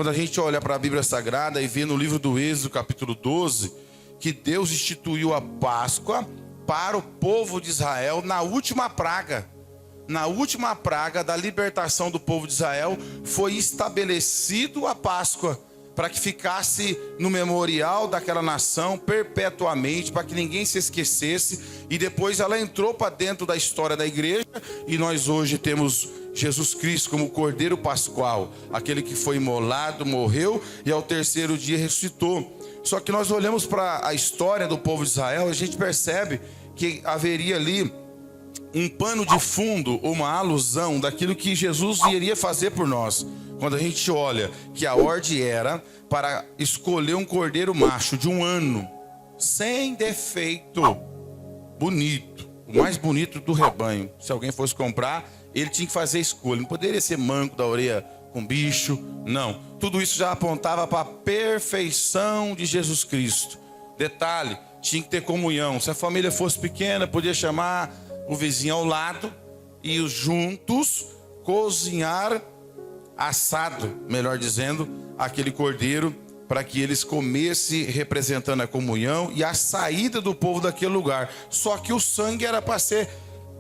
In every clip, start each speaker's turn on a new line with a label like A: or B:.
A: quando a gente olha para a Bíblia Sagrada e vê no livro do Êxodo, capítulo 12, que Deus instituiu a Páscoa para o povo de Israel na última praga. Na última praga da libertação do povo de Israel, foi estabelecido a Páscoa, para que ficasse no memorial daquela nação perpetuamente, para que ninguém se esquecesse. E depois ela entrou para dentro da história da igreja, e nós hoje temos Jesus Cristo como Cordeiro Pascual, aquele que foi imolado, morreu e ao terceiro dia ressuscitou. Só que nós olhamos para a história do povo de Israel, a gente percebe que haveria ali um pano de fundo, uma alusão daquilo que Jesus iria fazer por nós. Quando a gente olha que a ordem era para escolher um cordeiro macho de 1 ano, sem defeito, bonito, o mais bonito do rebanho. Se alguém fosse comprar, ele tinha que fazer escolha. Não poderia ser manco da orelha com bicho, não. Tudo isso já apontava para a perfeição de Jesus Cristo. Detalhe, tinha que ter comunhão. Se a família fosse pequena, podia chamar o vizinho ao lado e os juntos cozinhar assado, melhor dizendo, aquele cordeiro, para que eles comessem, representando a comunhão e a saída do povo daquele lugar. Só que o sangue era para ser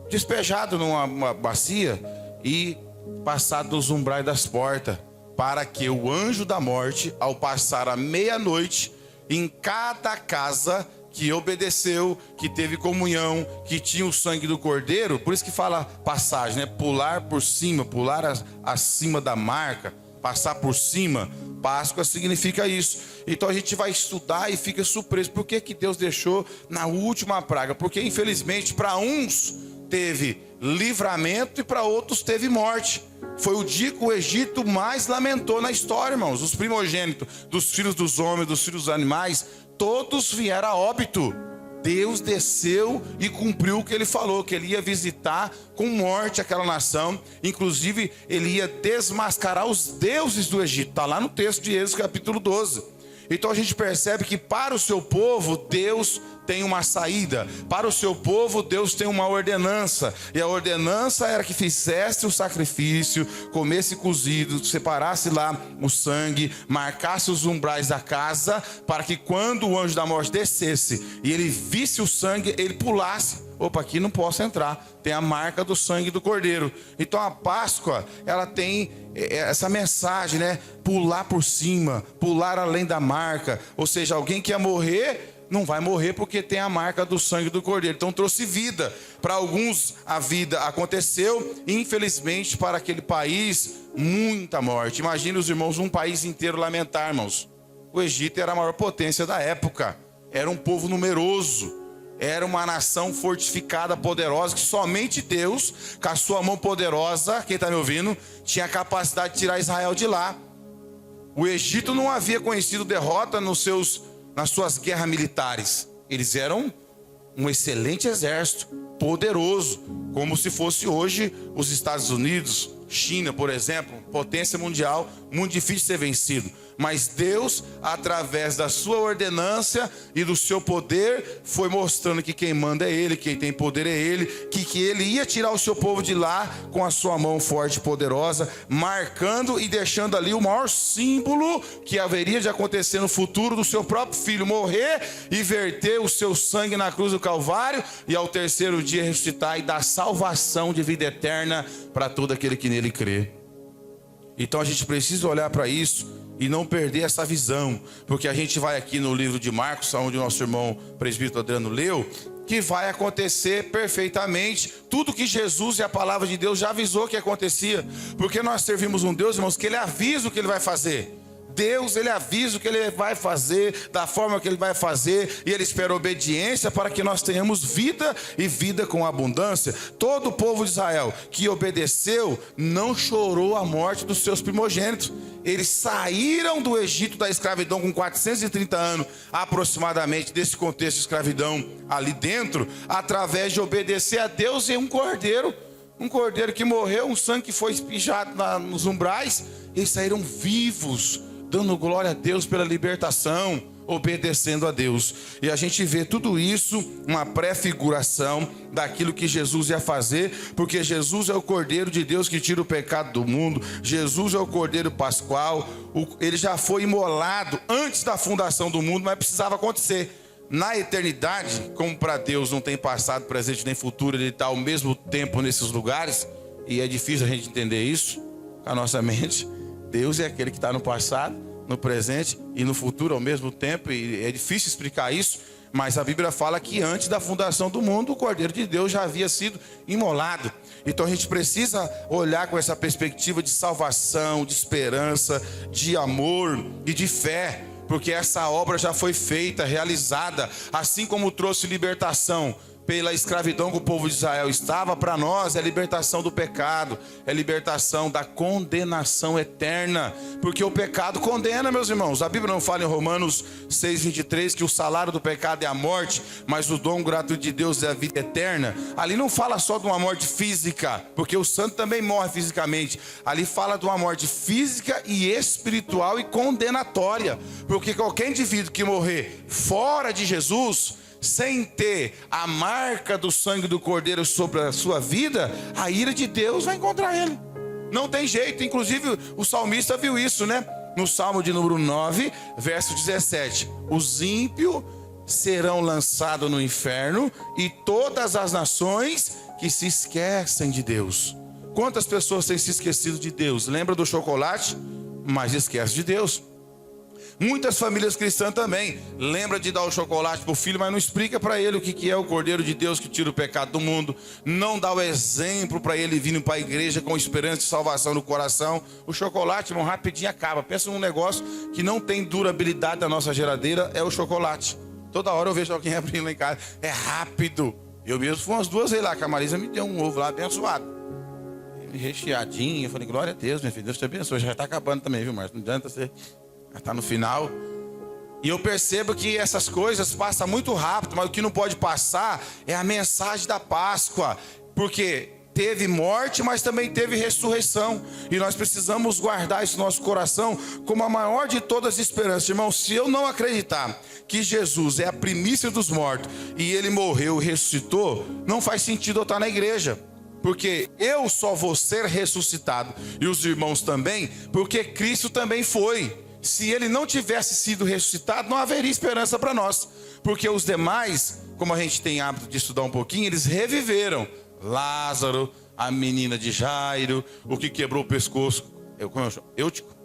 A: despejado numa bacia e passado dos umbrais das portas, para que o anjo da morte, ao passar a meia-noite, em cada casa que obedeceu, que teve comunhão, que tinha o sangue do cordeiro, por isso que fala passagem, né? Pular por cima, pular acima da marca, passar por cima. Páscoa significa isso. Então a gente vai estudar e fica surpreso. Por que Deus deixou na última praga? Porque infelizmente para uns teve livramento e para outros teve morte. Foi o dia que o Egito mais lamentou na história, irmãos. Os primogênitos dos filhos dos homens, dos filhos dos animais, todos vieram a óbito. Deus desceu e cumpriu o que ele falou, que ele ia visitar com morte aquela nação. Inclusive, ele ia desmascarar os deuses do Egito. Está lá no texto de Êxodo, capítulo 12. Então a gente percebe que para o seu povo, Deus tem uma saída. Para o seu povo, Deus tem uma ordenança. E a ordenança era que fizesse o sacrifício, comesse cozido, separasse lá o sangue, marcasse os umbrais da casa, para que quando o anjo da morte descesse e ele visse o sangue, ele pulasse. Opa, aqui não posso entrar. Tem a marca do sangue do cordeiro. Então a Páscoa, ela tem essa mensagem, né? Pular por cima, pular além da marca. Ou seja, alguém que ia morrer não vai morrer porque tem a marca do sangue do cordeiro. Então trouxe vida. Para alguns a vida aconteceu, infelizmente para aquele país, muita morte. Imagina os irmãos, um país inteiro lamentar, irmãos. O Egito era a maior potência da época. Era um povo numeroso. Era uma nação fortificada, poderosa, que somente Deus, com a sua mão poderosa, quem está me ouvindo, tinha a capacidade de tirar Israel de lá. O Egito não havia conhecido derrota nas suas guerras militares. Eles eram um excelente exército, poderoso, como se fosse hoje os Estados Unidos, China, por exemplo, potência mundial, muito difícil de ser vencido. Mas Deus, através da sua ordenança e do seu poder, foi mostrando que quem manda é Ele, quem tem poder é Ele, que Ele ia tirar o seu povo de lá com a sua mão forte e poderosa, marcando e deixando ali o maior símbolo que haveria de acontecer no futuro do seu próprio filho morrer e verter o seu sangue na cruz do Calvário e ao terceiro dia ressuscitar e dar salvação de vida eterna para todo aquele que nele crê. Então a gente precisa olhar para isso e não perder essa visão, porque a gente vai aqui no livro de Marcos, onde o nosso irmão presbítero Adriano leu, que vai acontecer perfeitamente tudo que Jesus e a palavra de Deus já avisou que acontecia, porque nós servimos um Deus, irmãos, que Ele avisa o que Ele vai fazer. Deus, Ele avisa o que Ele vai fazer, da forma que Ele vai fazer, e Ele espera obediência para que nós tenhamos vida e vida com abundância. Todo o povo de Israel que obedeceu não chorou a morte dos seus primogênitos. Eles saíram do Egito da escravidão com 430 anos, aproximadamente, desse contexto de escravidão ali dentro, através de obedecer a Deus e um cordeiro que morreu, um sangue que foi espijado nos umbrais. Eles saíram vivos, dando glória a Deus pela libertação. obedecendo a Deus. E a gente vê tudo isso, uma prefiguração daquilo que Jesus ia fazer, porque Jesus é o Cordeiro de Deus que tira o pecado do mundo. Jesus é o Cordeiro Pascual. Ele já foi imolado antes da fundação do mundo, mas precisava acontecer. Na eternidade, como para Deus não tem passado, presente nem futuro, Ele está ao mesmo tempo nesses lugares, e é difícil a gente entender isso com a nossa mente. Deus é aquele que está no passado, no presente e no futuro ao mesmo tempo, e é difícil explicar isso, mas a Bíblia fala que antes da fundação do mundo, o Cordeiro de Deus já havia sido imolado. Então a gente precisa olhar com essa perspectiva de salvação, de esperança, de amor e de fé, porque essa obra já foi feita, realizada, assim como trouxe libertação pela escravidão que o povo de Israel estava, para nós é libertação do pecado, é libertação da condenação eterna, porque o pecado condena, meus irmãos. A Bíblia não fala em Romanos 6:23 que o salário do pecado é a morte, mas o dom gratuito de Deus é a vida eterna. Ali não fala só de uma morte física, porque o santo também morre fisicamente. Ali fala de uma morte física e espiritual e condenatória, porque qualquer indivíduo que morrer fora de Jesus, sem ter a marca do sangue do Cordeiro sobre a sua vida, a ira de Deus vai encontrar ele. Não tem jeito. Inclusive o salmista viu isso, né? No Salmo de número 9, verso 17. Os ímpios serão lançados no inferno e todas as nações que se esquecem de Deus. Quantas pessoas têm se esquecido de Deus? Lembra do chocolate? Mas esquece de Deus. Muitas famílias cristãs também lembram de dar o chocolate para o filho, mas não explica para ele o que é o Cordeiro de Deus que tira o pecado do mundo. Não dá o exemplo para ele vir para a igreja com esperança de salvação no coração. O chocolate, irmão, rapidinho acaba. Pensa num negócio que não tem durabilidade na nossa geladeira, é o chocolate. Toda hora eu vejo alguém abrindo lá em casa. É rápido. Eu mesmo fui umas 2 vezes lá, que a Marisa me deu um ovo lá abençoado, recheadinho. Eu falei, glória a Deus, minha filha, Deus te abençoe. Já está acabando também, viu, Márcio? Não adianta você... está no final. E eu percebo que essas coisas passam muito rápido, mas o que não pode passar é a mensagem da Páscoa, porque teve morte, mas também teve ressurreição, e nós precisamos guardar isso no nosso coração como a maior de todas as esperanças. Irmão, se eu não acreditar que Jesus é a primícia dos mortos e Ele morreu e ressuscitou, não faz sentido eu estar na igreja, porque eu só vou ser ressuscitado, e os irmãos também, porque Cristo também foi. Se ele não tivesse sido ressuscitado, não haveria esperança para nós, porque os demais, como a gente tem hábito de estudar um pouquinho, eles reviveram. Lázaro, a menina de Jairo, o que quebrou o pescoço, Eutico.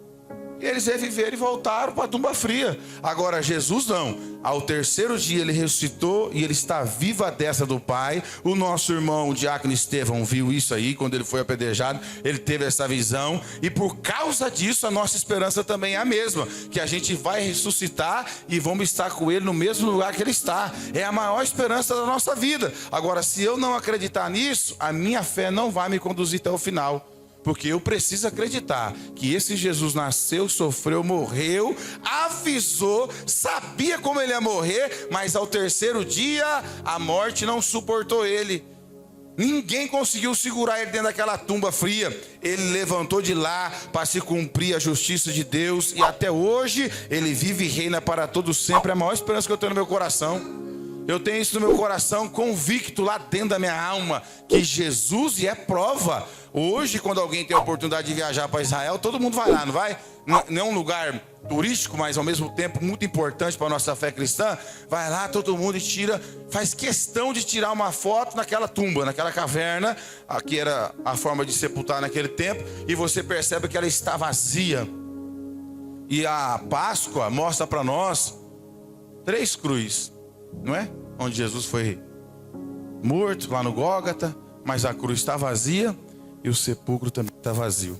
A: E eles reviveram e voltaram para a tumba fria. Agora Jesus não. Ao terceiro dia ele ressuscitou e ele está vivo à destra do Pai. O nosso irmão, o diácono Estevão, viu isso aí quando ele foi apedrejado. Ele teve essa visão. E por causa disso a nossa esperança também é a mesma, que a gente vai ressuscitar e vamos estar com ele no mesmo lugar que ele está. É a maior esperança da nossa vida. Agora, se eu não acreditar nisso, a minha fé não vai me conduzir até o final. Porque eu preciso acreditar que esse Jesus nasceu, sofreu, morreu, avisou, sabia como ele ia morrer, mas ao terceiro dia a morte não suportou ele. Ninguém conseguiu segurar ele dentro daquela tumba fria. Ele levantou de lá para se cumprir a justiça de Deus, e até hoje ele vive e reina para todo sempre. É a maior esperança que eu tenho no meu coração. Eu tenho isso no meu coração, convicto lá dentro da minha alma, que Jesus é prova. Hoje, quando alguém tem a oportunidade de viajar para Israel, todo mundo vai lá, não vai? Não é um lugar turístico, mas ao mesmo tempo muito importante para a nossa fé cristã. Vai lá, todo mundo tira, faz questão de tirar uma foto naquela tumba, naquela caverna, que era a forma de sepultar naquele tempo, e você percebe que ela está vazia. E a Páscoa mostra para nós 3 cruzes, não é? Onde Jesus foi morto, lá no Gólgota, mas a cruz está vazia e o sepulcro também está vazio.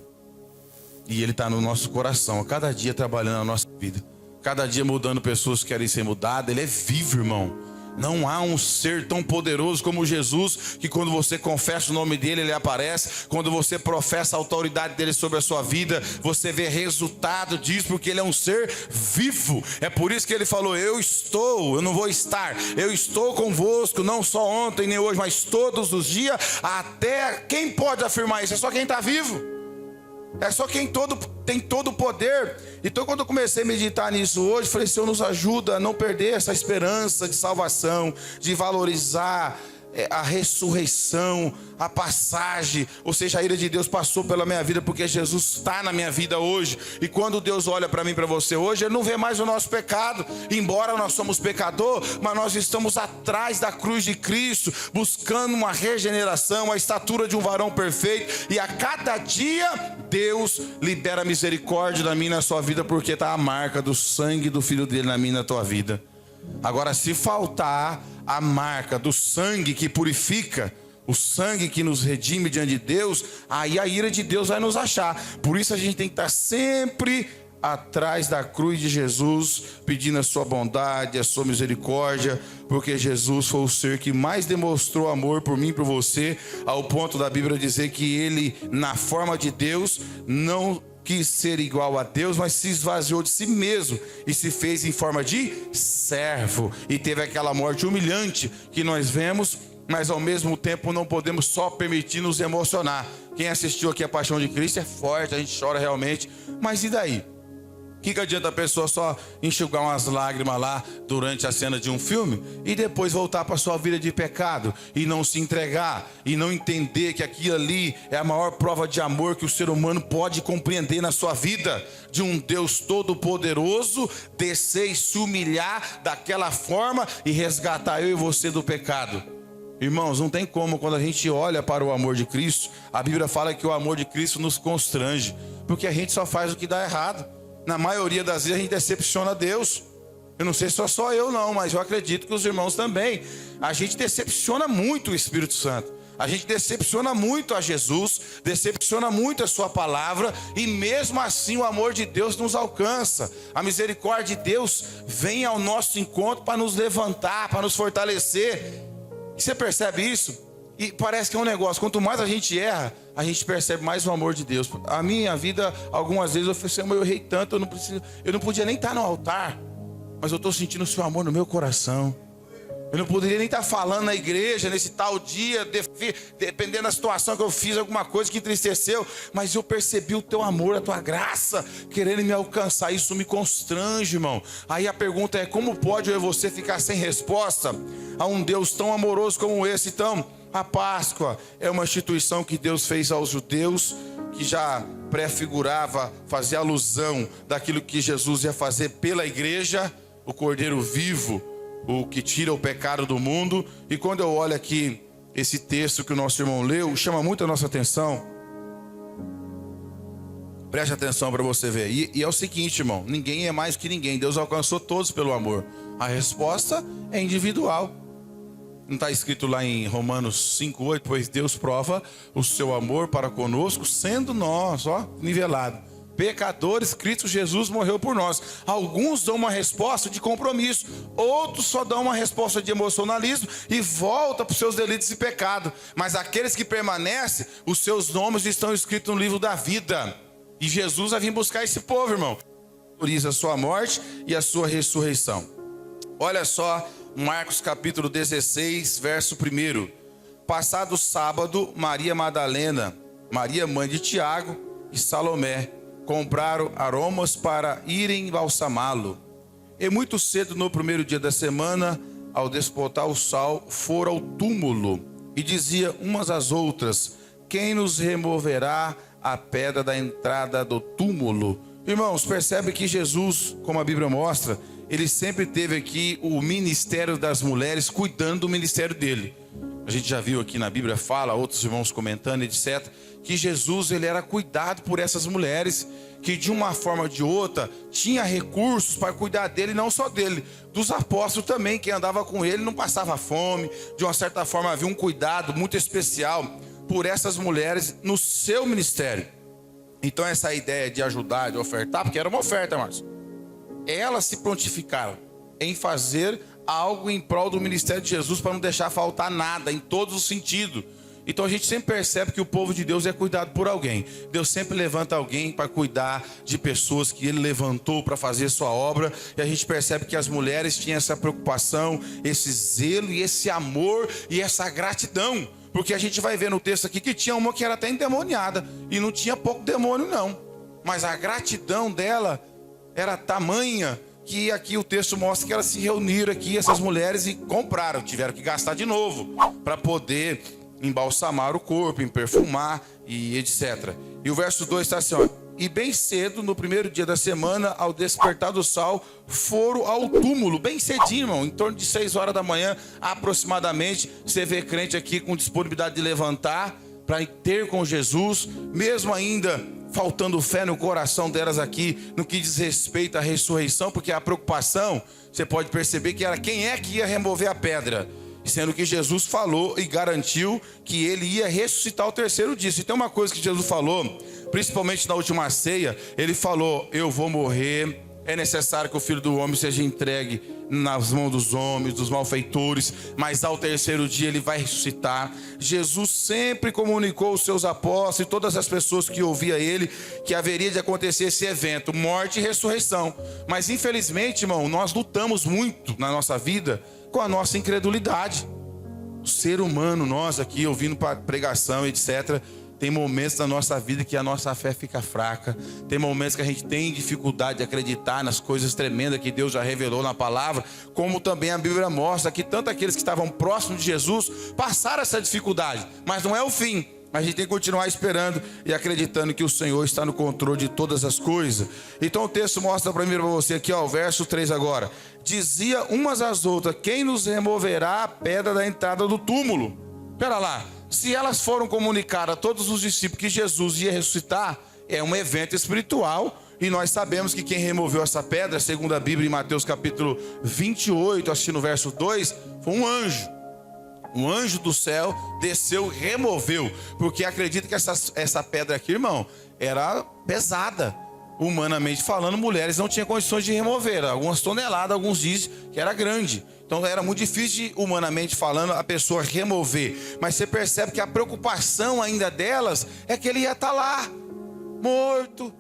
A: E ele está no nosso coração, a cada dia trabalhando na nossa vida, cada dia mudando pessoas que querem ser mudadas. Ele é vivo, irmão. Não há um ser tão poderoso como Jesus, que quando você confessa o nome dele, ele aparece. Quando você professa a autoridade dele sobre a sua vida, você vê resultado disso, porque ele é um ser vivo. É por isso que ele falou, eu não vou estar, eu estou convosco, não só ontem nem hoje, mas todos os dias, até... Quem pode afirmar isso? É só quem está vivo. É só quem tem todo o poder. Então, quando eu comecei a meditar nisso hoje, falei: Senhor, nos ajuda a não perder essa esperança de salvação, de valorizar a ressurreição, a passagem, ou seja, a ira de Deus passou pela minha vida, porque Jesus está na minha vida hoje. E quando Deus olha para mim, para você hoje, Ele não vê mais o nosso pecado, embora nós somos pecador, mas nós estamos atrás da cruz de Cristo, buscando uma regeneração, a estatura de um varão perfeito, e a cada dia Deus libera misericórdia na minha e na sua vida, porque está a marca do sangue do Filho dele na minha e na tua vida. Agora, se faltar a marca do sangue que purifica, o sangue que nos redime diante de Deus, aí a ira de Deus vai nos achar. Por isso a gente tem que estar sempre atrás da cruz de Jesus, pedindo a sua bondade, a sua misericórdia, porque Jesus foi o ser que mais demonstrou amor por mim e por você, ao ponto da Bíblia dizer que Ele, na forma de Deus, não quis ser igual a Deus, mas se esvaziou de si mesmo e se fez em forma de servo, e teve aquela morte humilhante que nós vemos, mas ao mesmo tempo não podemos só permitir nos emocionar. Quem assistiu aqui a Paixão de Cristo é forte, a gente chora realmente, mas e daí? O que adianta a pessoa só enxugar umas lágrimas lá durante a cena de um filme e depois voltar para a sua vida de pecado e não se entregar e não entender que aquilo ali é a maior prova de amor que o ser humano pode compreender na sua vida, de um Deus todo-poderoso descer e se humilhar daquela forma e resgatar eu e você do pecado? Irmãos, não tem como. Quando a gente olha para o amor de Cristo, a Bíblia fala que o amor de Cristo nos constrange, porque a gente só faz o que dá errado. Na maioria das vezes a gente decepciona Deus. Eu não sei se é só eu não, mas eu acredito que os irmãos também. A gente decepciona muito o Espírito Santo. A gente decepciona muito a Jesus, decepciona muito a sua palavra, e mesmo assim o amor de Deus nos alcança. A misericórdia de Deus vem ao nosso encontro para nos levantar, para nos fortalecer. E você percebe isso? E parece que é um negócio, quanto mais a gente erra, a gente percebe mais o amor de Deus. A minha vida, algumas vezes eu falei: Senhor, eu errei tanto, eu não podia nem estar no altar, mas eu estou sentindo o seu amor no meu coração. Eu não poderia nem estar falando na igreja nesse tal dia, dependendo da situação que eu fiz, alguma coisa que entristeceu, mas eu percebi o teu amor, a tua graça, querendo me alcançar. Isso me constrange, irmão. Aí a pergunta é: como pode eu e você ficar sem resposta a um Deus tão amoroso como esse? Então, a Páscoa é uma instituição que Deus fez aos judeus, que já prefigurava, fazia alusão daquilo que Jesus ia fazer pela igreja, o Cordeiro vivo, o que tira o pecado do mundo. E quando eu olho aqui esse texto que o nosso irmão leu, chama muito a nossa atenção. Preste atenção para você ver. E é o seguinte, irmão: ninguém é mais que ninguém. Deus alcançou todos pelo amor. A resposta é individual. Não está escrito lá em Romanos 5:8, pois Deus prova o seu amor para conosco, sendo nós, nivelado, pecadores, Cristo Jesus morreu por nós. Alguns dão uma resposta de compromisso, outros só dão uma resposta de emocionalismo e voltam para os seus delitos e pecado. Mas aqueles que permanecem, os seus nomes estão escritos no livro da vida. E Jesus vai vir buscar esse povo, irmão. Autoriza a sua morte e a sua ressurreição. Olha só, Marcos capítulo 16, verso 1. Passado o sábado, Maria Madalena, Maria mãe de Tiago e Salomé compraram aromas para irem embalsamá-lo. E muito cedo no primeiro dia da semana, ao despontar o sol, foram ao túmulo e dizia umas às outras: quem nos removerá a pedra da entrada do túmulo? Irmãos, percebe que Jesus, como a Bíblia mostra, ele sempre teve aqui o ministério das mulheres, cuidando do ministério dele. A gente já viu aqui na Bíblia, fala, outros irmãos comentando, etc., que Jesus, ele era cuidado por essas mulheres, que de uma forma ou de outra, tinha recursos para cuidar dele, não só dele, dos apóstolos também, quem andava com ele não passava fome. De uma certa forma havia um cuidado muito especial por essas mulheres no seu ministério. Então essa ideia de ajudar, de ofertar, porque era uma oferta, Márcio, elas se prontificaram em fazer algo em prol do ministério de Jesus, para não deixar faltar nada, em todos os sentidos. Então a gente sempre percebe que o povo de Deus é cuidado por alguém. Deus sempre levanta alguém para cuidar de pessoas que Ele levantou para fazer sua obra. E a gente percebe que as mulheres tinham essa preocupação, esse zelo e esse amor e essa gratidão. Porque a gente vai ver no texto aqui que tinha uma que era até endemoniada. E não tinha pouco demônio não. Mas a gratidão dela era tamanha que aqui o texto mostra que elas se reuniram aqui, essas mulheres, e compraram. Tiveram que gastar de novo para poder embalsamar o corpo, perfumar e etc. E o verso 2 está assim, ó. E bem cedo, no primeiro dia da semana, ao despertar do sol, foram ao túmulo, bem cedinho, irmão, em torno de 6 horas da manhã, aproximadamente. Você vê crente aqui com disponibilidade de levantar para ter com Jesus, mesmo ainda faltando fé no coração delas aqui, no que diz respeito à ressurreição, porque a preocupação, você pode perceber que era quem é que ia remover a pedra, sendo que Jesus falou e garantiu que ele ia ressuscitar ao terceiro dia. E tem uma coisa que Jesus falou, principalmente na última ceia, ele falou: eu vou morrer, é necessário que o Filho do Homem seja entregue nas mãos dos homens, dos malfeitores, mas ao terceiro dia ele vai ressuscitar. Jesus sempre comunicou aos seus apóstolos e todas as pessoas que ouviam ele que haveria de acontecer esse evento, morte e ressurreição. Mas infelizmente, irmão, nós lutamos muito na nossa vida com a nossa incredulidade. O ser humano, nós aqui ouvindo pregação, etc., tem momentos da nossa vida que a nossa fé fica fraca. Tem momentos que a gente tem dificuldade de acreditar nas coisas tremendas que Deus já revelou na palavra. Como também a Bíblia mostra que tanto aqueles que estavam próximos de Jesus passaram essa dificuldade. Mas não é o fim. A gente tem que continuar esperando e acreditando que o Senhor está no controle de todas as coisas. Então o texto mostra primeiro para você aqui, ó, o verso 3 agora. Dizia umas às outras: quem nos removerá a pedra da entrada do túmulo? Espera lá. Se elas foram comunicar a todos os discípulos que Jesus ia ressuscitar, é um evento espiritual. E nós sabemos que quem removeu essa pedra, segundo a Bíblia em Mateus capítulo 28, assistindo no verso 2, foi um anjo. Um anjo do céu desceu e removeu. Porque acredita que essa pedra aqui, irmão, era pesada. Humanamente falando, mulheres não tinham condições de remover. Algumas toneladas, alguns dizem que era grande. Então era muito difícil, humanamente falando, a pessoa remover. Mas você percebe que a preocupação ainda delas é que ele ia estar lá, morto.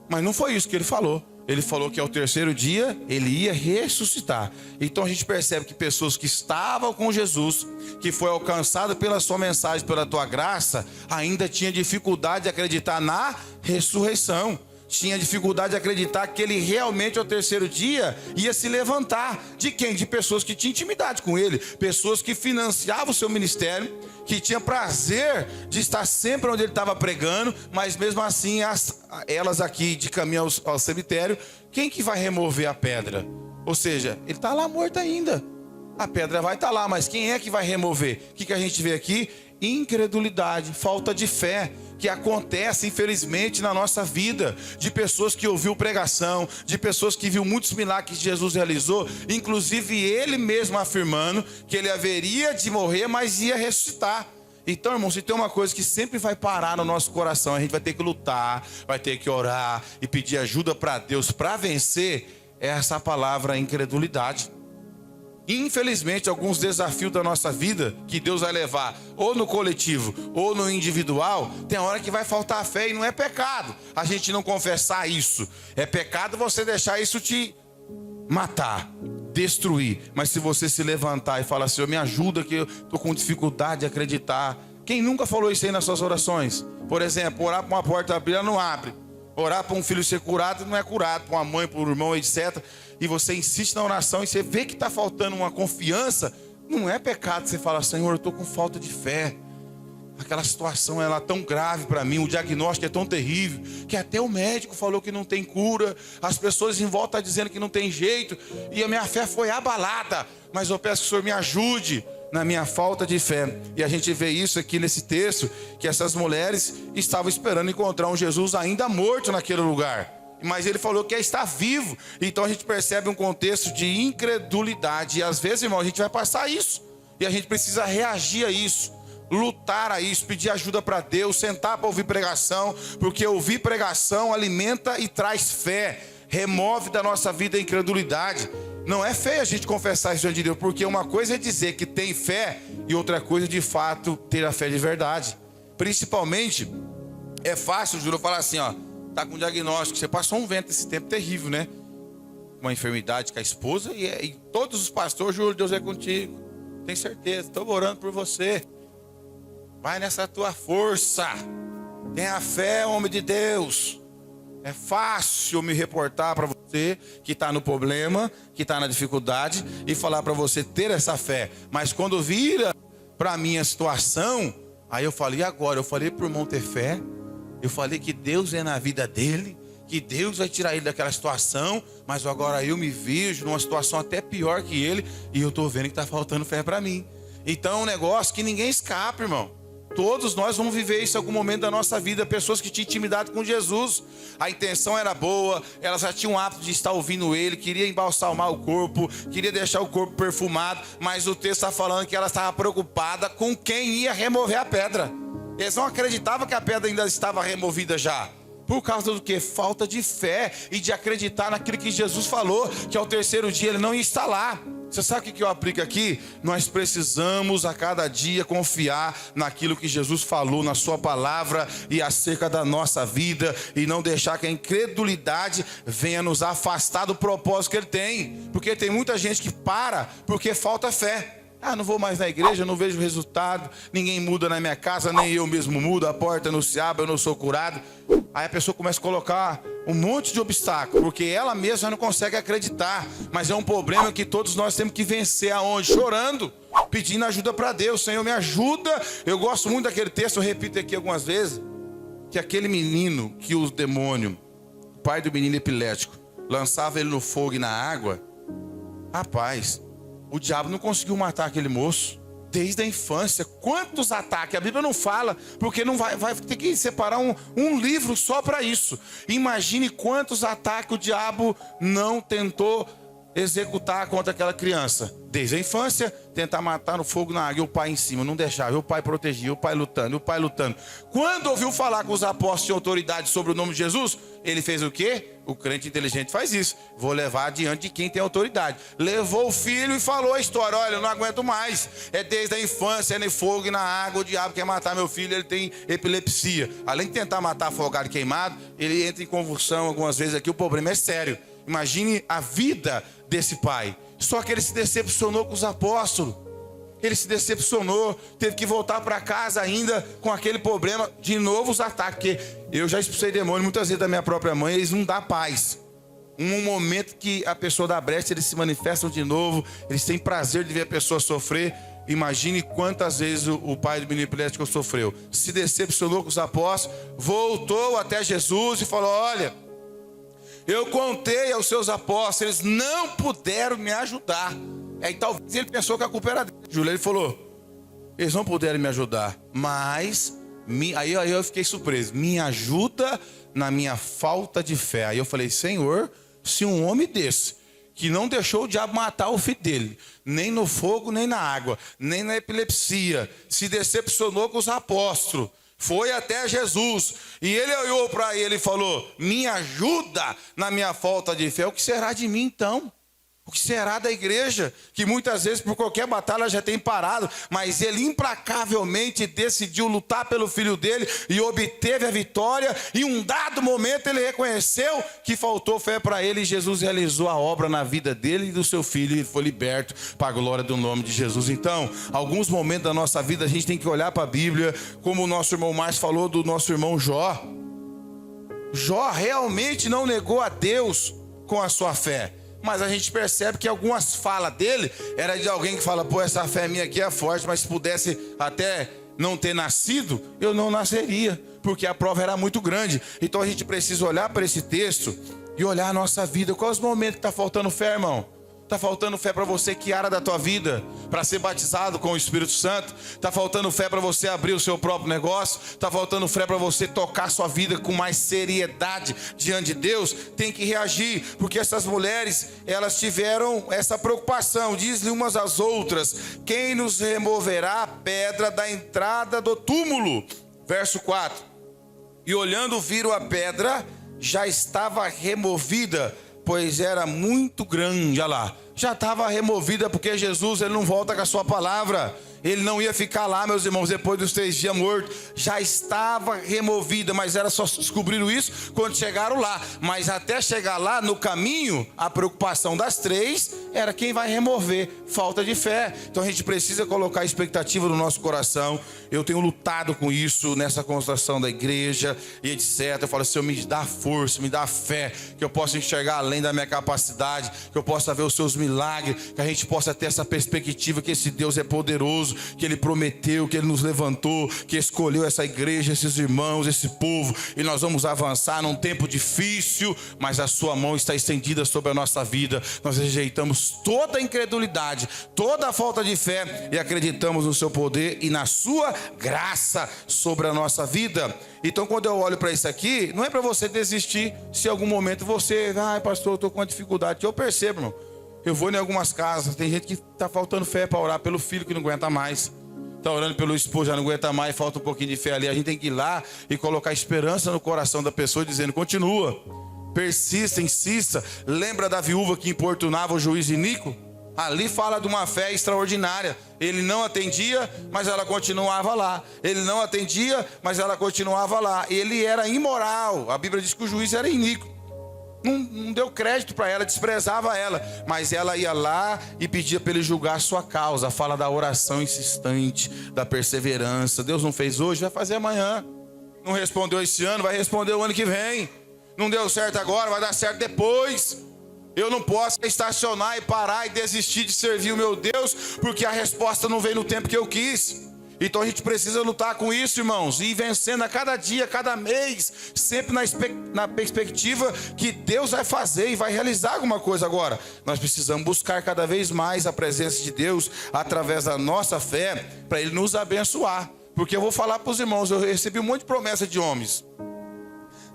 A: Mas não foi isso que ele falou. Ele falou que ao terceiro dia ele ia ressuscitar. Então a gente percebe que pessoas que estavam com Jesus, que foi alcançado pela sua mensagem, pela tua graça, ainda tinha dificuldade de acreditar na ressurreição. Tinha dificuldade de acreditar que ele realmente ao terceiro dia ia se levantar. De quem? De pessoas que tinham intimidade com ele, pessoas que financiavam o seu ministério, que tinham prazer de estar sempre onde ele estava pregando, mas mesmo assim elas aqui de caminho ao cemitério, quem que vai remover a pedra? Ou seja, ele está lá morto ainda. A pedra vai estar lá, mas quem é que vai remover? O que a gente vê aqui? Incredulidade, falta de fé, que acontece infelizmente na nossa vida, de pessoas que ouviu pregação, de pessoas que viu muitos milagres que Jesus realizou, inclusive ele mesmo afirmando que ele haveria de morrer, mas ia ressuscitar. Então, irmão, se tem uma coisa que sempre vai parar no nosso coração, a gente vai ter que lutar, vai ter que orar e pedir ajuda para Deus para vencer, é essa palavra incredulidade. Infelizmente, alguns desafios da nossa vida que Deus vai levar, ou no coletivo, ou no individual, tem hora que vai faltar fé e não é pecado a gente não confessar isso. É pecado você deixar isso te matar, destruir. Mas se você se levantar e falar: Senhor, me ajuda que eu estou com dificuldade de acreditar. Quem nunca falou isso aí nas suas orações? Por exemplo, orar para uma porta abrir, ela não abre. Orar para um filho ser curado, não é curado. Para uma mãe, para um irmão, etc. E você insiste na oração e você vê que está faltando uma confiança. Não é pecado você falar: Senhor, eu estou com falta de fé. Aquela situação ela é tão grave para mim, o diagnóstico é tão terrível, que até o médico falou que não tem cura. As pessoas em volta estão dizendo que não tem jeito. E a minha fé foi abalada. Mas eu peço que o Senhor me ajude na minha falta de fé. E a gente vê isso aqui nesse texto, que essas mulheres estavam esperando encontrar um Jesus ainda morto naquele lugar, mas ele falou que está vivo. Então a gente percebe um contexto de incredulidade. E às vezes, irmão, a gente vai passar isso, e a gente precisa reagir a isso, lutar a isso, pedir ajuda para Deus, sentar para ouvir pregação, porque ouvir pregação alimenta e traz fé, remove da nossa vida a incredulidade. Não é feio a gente confessar isso diante de Deus, porque uma coisa é dizer que tem fé e outra coisa de fato ter a fé de verdade. Principalmente, é fácil, Júlio, falar assim, ó, tá com diagnóstico, você passou um vento esse tempo terrível, né? Uma enfermidade com a esposa e todos os pastores, Júlio, Deus é contigo. Tem certeza, estou orando por você. Vai nessa tua força. Tenha fé, homem de Deus. É fácil me reportar para você que está no problema, que está na dificuldade, e falar para você ter essa fé. Mas quando vira para a minha situação, aí eu falei, e agora? Eu falei para o irmão ter fé. Eu falei que Deus é na vida dele, que Deus vai tirar ele daquela situação. Mas agora eu me vejo numa situação até pior que ele, e eu estou vendo que está faltando fé para mim. Então é um negócio que ninguém escapa, irmão. Todos nós vamos viver isso em algum momento da nossa vida. Pessoas que tinham intimidade com Jesus, a intenção era boa, elas já tinham o hábito de estar ouvindo Ele, queria embalsamar o corpo, queria deixar o corpo perfumado, mas o texto está falando que ela estava preocupada com quem ia remover a pedra. Eles não acreditavam que a pedra ainda estava removida já. Por causa do que? Falta de fé e de acreditar naquilo que Jesus falou, que ao terceiro dia Ele não ia estar lá. Você sabe o que eu aplico aqui? Nós precisamos a cada dia confiar naquilo que Jesus falou na sua palavra e acerca da nossa vida, e não deixar que a incredulidade venha nos afastar do propósito que Ele tem. Porque tem muita gente que para porque falta fé. Ah, não vou mais na igreja, não vejo resultado, ninguém muda na minha casa, nem eu mesmo mudo, a porta não se abre, eu não sou curado. Aí a pessoa começa a colocar um monte de obstáculo, porque ela mesma não consegue acreditar. Mas é um problema que todos nós temos que vencer aonde? Chorando, pedindo ajuda para Deus. Senhor, me ajuda. Eu gosto muito daquele texto, eu repito aqui algumas vezes, que aquele menino que o demônio, o pai do menino epilético, lançava ele no fogo e na água. Rapaz, o diabo não conseguiu matar aquele moço desde a infância. Quantos ataques? A Bíblia não fala, porque não vai ter que separar um livro só para isso. Imagine quantos ataques o diabo não tentou executar contra aquela criança. Desde a infância, tentar matar no fogo na água, e o pai em cima, não deixava, e o pai protegia, o pai lutando, o pai lutando. Quando ouviu falar com os apóstolos de autoridade sobre o nome de Jesus, ele fez o quê? O crente inteligente faz isso. Vou levar adiante de quem tem autoridade. Levou o filho e falou a história. Olha, eu não aguento mais. É desde a infância, é no fogo e na água. O diabo quer matar meu filho, ele tem epilepsia. Além de tentar matar afogado e queimado, ele entra em convulsão algumas vezes aqui. O problema é sério. Imagine a vida desse pai. Só que ele se decepcionou com os apóstolos. Ele se decepcionou, teve que voltar para casa ainda com aquele problema. De novo os ataques, porque eu já expulsei demônio muitas vezes da minha própria mãe, eles não dão paz. Um momento que a pessoa dá brecha, eles se manifestam de novo, eles têm prazer de ver a pessoa sofrer. Imagine quantas vezes o pai do menino epilético sofreu. Se decepcionou com os apóstolos, voltou até Jesus e falou: olha, eu contei aos seus apóstolos, eles não puderam me ajudar. Aí talvez ele pensou que a culpa era dele. Júlio, ele falou: eles não puderam me ajudar, mas aí eu fiquei surpreso. Me ajuda na minha falta de fé. Aí eu falei: Senhor, se um homem desse, que não deixou o diabo matar o filho dele, nem no fogo, nem na água, nem na epilepsia, se decepcionou com os apóstolos, foi até Jesus, e ele olhou para ele e falou: me ajuda na minha falta de fé, o que será de mim então? O que será da igreja, que muitas vezes por qualquer batalha já tem parado, mas ele implacavelmente decidiu lutar pelo filho dele e obteve a vitória, e em um dado momento ele reconheceu que faltou fé para ele, e Jesus realizou a obra na vida dele e do seu filho, e ele foi liberto para a glória do nome de Jesus. Então, alguns momentos da nossa vida a gente tem que olhar para a Bíblia, como o nosso irmão Márcio falou do nosso irmão Jó. Jó realmente não negou a Deus com a sua fé. Mas a gente percebe que algumas falas dele era de alguém que fala: pô, essa fé minha aqui é forte, mas se pudesse até não ter nascido, eu não nasceria, porque a prova era muito grande. Então a gente precisa olhar para esse texto e olhar a nossa vida. Quais os momentos que está faltando fé, irmão? Está faltando fé para você que área da tua vida, para ser batizado com o Espírito Santo? Está faltando fé para você abrir o seu próprio negócio? Está faltando fé para você tocar sua vida com mais seriedade diante de Deus? Tem que reagir, porque essas mulheres, elas tiveram essa preocupação. Diz-lhe umas às outras: quem nos removerá a pedra da entrada do túmulo? Verso 4. E olhando viram a pedra, já estava removida, pois era muito grande. Olha lá, já estava removida, porque Jesus, ele não volta com a sua palavra. Ele não ia ficar lá, meus irmãos, depois dos 3 dias morto. Já estava removida, mas era só descobriram isso quando chegaram lá. Mas até chegar lá, no caminho, a preocupação das 3 era quem vai remover. Falta de fé. Então a gente precisa colocar a expectativa no nosso coração. Eu tenho lutado com isso nessa construção da igreja e etc. Eu falo, Senhor, me dá força, me dá fé, que eu possa enxergar além da minha capacidade, que eu possa ver os seus milagres, que a gente possa ter essa perspectiva que esse Deus é poderoso, que Ele prometeu, que Ele nos levantou, que escolheu essa igreja, esses irmãos, esse povo, e nós vamos avançar num tempo difícil, mas a sua mão está estendida sobre a nossa vida. Nós rejeitamos toda a incredulidade, toda a falta de fé e acreditamos no seu poder e na sua graça sobre a nossa vida. Então, quando eu olho para isso aqui, não é para você desistir. Se em algum momento você, pastor, eu estou com uma dificuldade, eu percebo, irmão. Eu vou em algumas casas, tem gente que está faltando fé para orar pelo filho que não aguenta mais, está orando pelo esposo, já não aguenta mais, falta um pouquinho de fé ali. A gente tem que ir lá e colocar esperança no coração da pessoa, dizendo, continua, persista, insista. Lembra da viúva que importunava o juiz iníquo? Ali fala de uma fé extraordinária. Ele não atendia, mas ela continuava lá. Ele não atendia, mas ela continuava lá. Ele era imoral. A Bíblia diz que o juiz era iníquo. Não deu crédito para ela, desprezava ela. Mas ela ia lá e pedia para ele julgar a sua causa. Fala da oração insistente, da perseverança. Deus não fez hoje, vai fazer amanhã. Não respondeu esse ano, vai responder o ano que vem. Não deu certo agora, vai dar certo depois. Eu não posso estacionar e parar e desistir de servir o meu Deus, porque a resposta não veio no tempo que eu quis. Então a gente precisa lutar com isso, irmãos, e ir vencendo a cada dia, a cada mês, sempre na perspectiva que Deus vai fazer e vai realizar alguma coisa. Agora, nós precisamos buscar cada vez mais a presença de Deus através da nossa fé, para Ele nos abençoar. Porque eu vou falar para os irmãos, eu recebi um monte de promessa de homens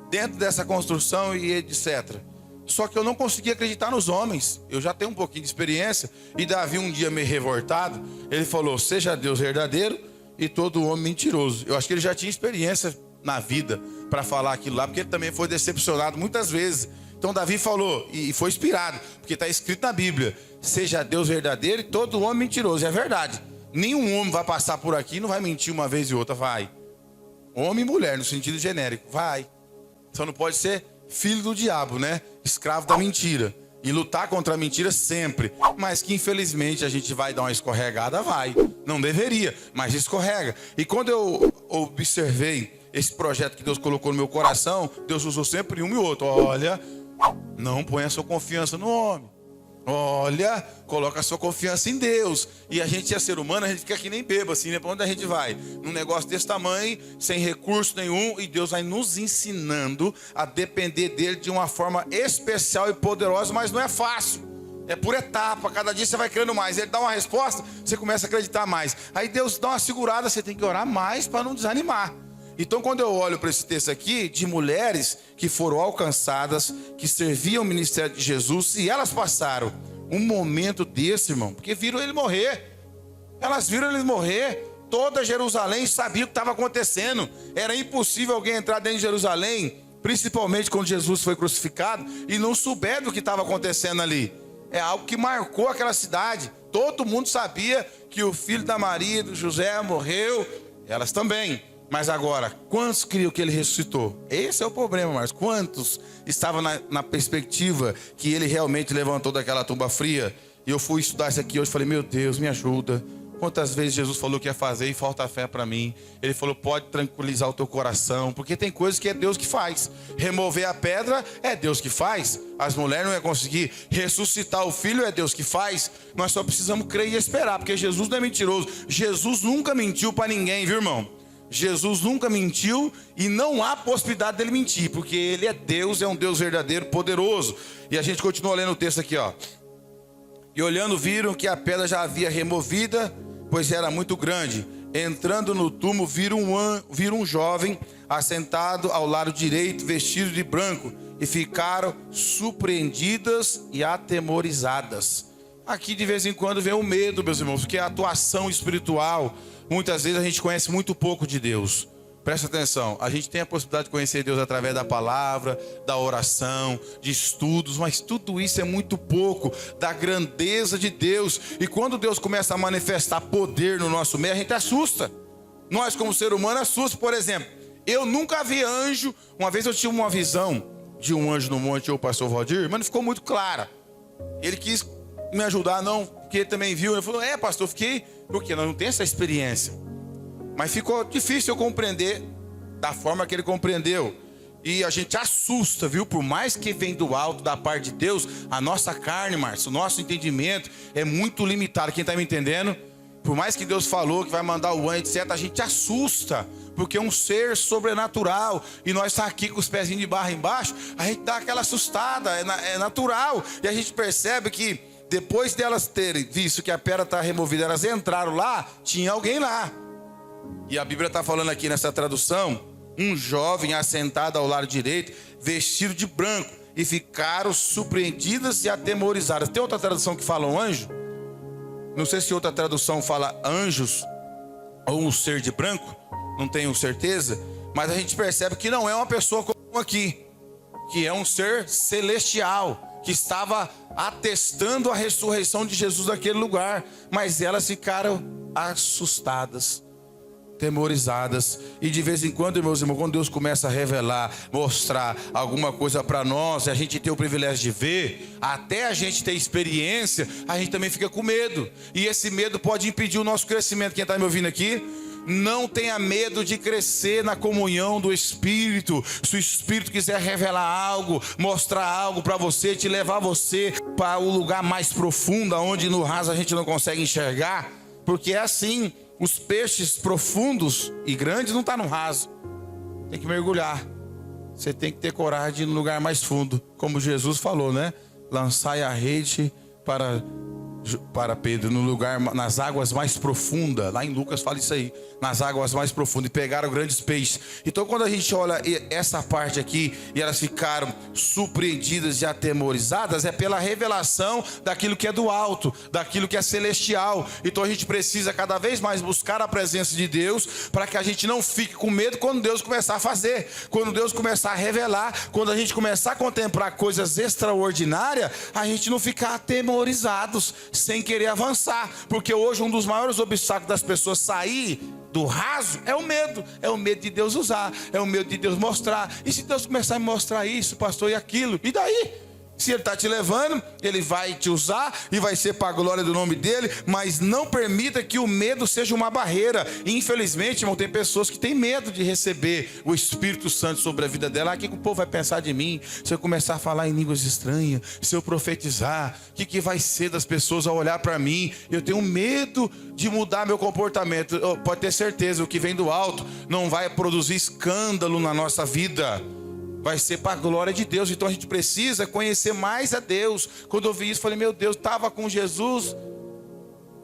A: dentro dessa construção e etc. Só que eu não conseguia acreditar nos homens. Eu já tenho um pouquinho de experiência. E Davi, um dia meio revoltado, ele falou, seja Deus verdadeiro e todo homem mentiroso. Eu acho que ele já tinha experiência na vida para falar aquilo lá, porque ele também foi decepcionado muitas vezes. Então Davi falou, e foi inspirado, porque está escrito na Bíblia, seja Deus verdadeiro e todo homem mentiroso. É verdade. Nenhum homem vai passar por aqui e não vai mentir uma vez e outra, vai. Homem e mulher, no sentido genérico, vai. Só não pode ser filho do diabo, né? Escravo da mentira. E lutar contra a mentira sempre. Mas que infelizmente a gente vai dar uma escorregada, vai. Não deveria, mas escorrega. E quando eu observei esse projeto que Deus colocou no meu coração, Deus usou sempre um e outro. Olha, não ponha a sua confiança no homem. Olha, coloca a sua confiança em Deus. E a gente é ser humano, a gente fica aqui nem beba assim, né? Pra onde a gente vai? Num negócio desse tamanho, sem recurso nenhum, e Deus vai nos ensinando a depender dele de uma forma especial e poderosa, mas não é fácil. É por etapa, cada dia você vai crendo mais. Ele dá uma resposta, você começa a acreditar mais. Aí Deus dá uma segurada, você tem que orar mais para não desanimar. Então, quando eu olho para esse texto aqui, de mulheres que foram alcançadas, que serviam o ministério de Jesus, e elas passaram um momento desse, irmão, porque viram ele morrer. Elas viram ele morrer. Toda Jerusalém sabia o que estava acontecendo. Era impossível alguém entrar dentro de Jerusalém, principalmente quando Jesus foi crucificado, e não souber do que estava acontecendo ali. É algo que marcou aquela cidade. Todo mundo sabia que o filho da Maria e do José morreu. Elas também. Mas agora, quantos criam que ele ressuscitou? Esse é o problema, Marcos. Quantos estavam na perspectiva que ele realmente levantou daquela tumba fria? E eu fui estudar isso aqui hoje e falei, meu Deus, me ajuda. Quantas vezes Jesus falou que ia fazer e falta fé para mim? Ele falou, pode tranquilizar o teu coração, porque tem coisas que é Deus que faz. Remover a pedra é Deus que faz. As mulheres não iam conseguir. Ressuscitar o filho é Deus que faz. Nós só precisamos crer e esperar, porque Jesus não é mentiroso. Jesus nunca mentiu para ninguém, viu, irmão? Jesus nunca mentiu e não há possibilidade dele mentir, porque ele é Deus, é um Deus verdadeiro, poderoso. E a gente continua lendo o texto aqui, ó. E olhando viram que a pedra já havia removida, pois era muito grande. Entrando no túmulo viram um jovem assentado ao lado direito, vestido de branco, e ficaram surpreendidas e atemorizadas. Aqui de vez em quando vem o medo, meus irmãos, porque a atuação espiritual, muitas vezes a gente conhece muito pouco de Deus. Presta atenção, a gente tem a possibilidade de conhecer Deus através da palavra, da oração, de estudos, mas tudo isso é muito pouco da grandeza de Deus. E quando Deus começa a manifestar poder no nosso meio, a gente assusta. Nós, como ser humano, assusta. Por exemplo, eu nunca vi anjo. Uma vez eu tive uma visão de um anjo no monte, o pastor Valdir, mas não ficou muito clara. Ele quis me ajudar, não, porque ele também viu. Ele falou, pastor, fiquei, porque nós não temos essa experiência. Mas ficou difícil eu compreender da forma que ele compreendeu. E a gente assusta, viu? Por mais que vem do alto, da parte de Deus, a nossa carne, Márcio, o nosso entendimento é muito limitado. Quem está me entendendo? Por mais que Deus falou que vai mandar o anjo, etc., a gente assusta, porque é um ser sobrenatural. E nós estamos aqui com os pezinhos de barra embaixo, a gente dá aquela assustada, é natural. E a gente percebe que depois delas terem visto que a pedra está removida, elas entraram lá, tinha alguém lá. E a Bíblia está falando aqui nessa tradução, um jovem assentado ao lado direito, vestido de branco, e ficaram surpreendidas e atemorizadas. Tem outra tradução que fala um anjo? Não sei se outra tradução fala anjos ou um ser de branco, não tenho certeza, mas a gente percebe que não é uma pessoa comum aqui, que é um ser celestial, que estava atestando a ressurreição de Jesus naquele lugar, mas elas ficaram assustadas, temorizadas. E de vez em quando, meus irmãos, quando Deus começa a revelar, mostrar alguma coisa para nós, e a gente tem o privilégio de ver, até a gente ter experiência, a gente também fica com medo. E esse medo pode impedir o nosso crescimento. Quem está me ouvindo aqui? Não tenha medo de crescer na comunhão do Espírito. Se o Espírito quiser revelar algo, mostrar algo para você, te levar você para o lugar mais profundo, onde no raso a gente não consegue enxergar, porque é assim. Os peixes profundos e grandes não estão no raso. Tem que mergulhar. Você tem que ter coragem de ir no lugar mais fundo. Como Jesus falou, né? Lançai a rede para Pedro, no lugar, nas águas mais profundas. Lá em Lucas fala isso aí. Nas águas mais profundas. E pegaram grandes peixes. Então quando a gente olha essa parte aqui, e elas ficaram surpreendidas e atemorizadas, é pela revelação daquilo que é do alto, daquilo que é celestial. Então a gente precisa cada vez mais buscar a presença de Deus, para que a gente não fique com medo quando Deus começar a fazer, quando Deus começar a revelar, quando a gente começar a contemplar coisas extraordinárias, a gente não ficar atemorizados, sem querer avançar. Porque hoje um dos maiores obstáculos das pessoas sair do raso é o medo de Deus usar, é o medo de Deus mostrar. E se Deus começar a me mostrar isso, pastor, e aquilo, e daí? Se Ele está te levando, Ele vai te usar e vai ser para a glória do nome dEle, mas não permita que o medo seja uma barreira. E infelizmente, irmão, tem pessoas que têm medo de receber o Espírito Santo sobre a vida dela. O que o povo vai pensar de mim se eu começar a falar em línguas estranhas, se eu profetizar? O que vai ser das pessoas ao olhar para mim? Eu tenho medo de mudar meu comportamento. Pode ter certeza, o que vem do alto não vai produzir escândalo na nossa vida, vai ser para a glória de Deus. Então a gente precisa conhecer mais a Deus. Quando eu vi isso, falei, meu Deus, estava com Jesus,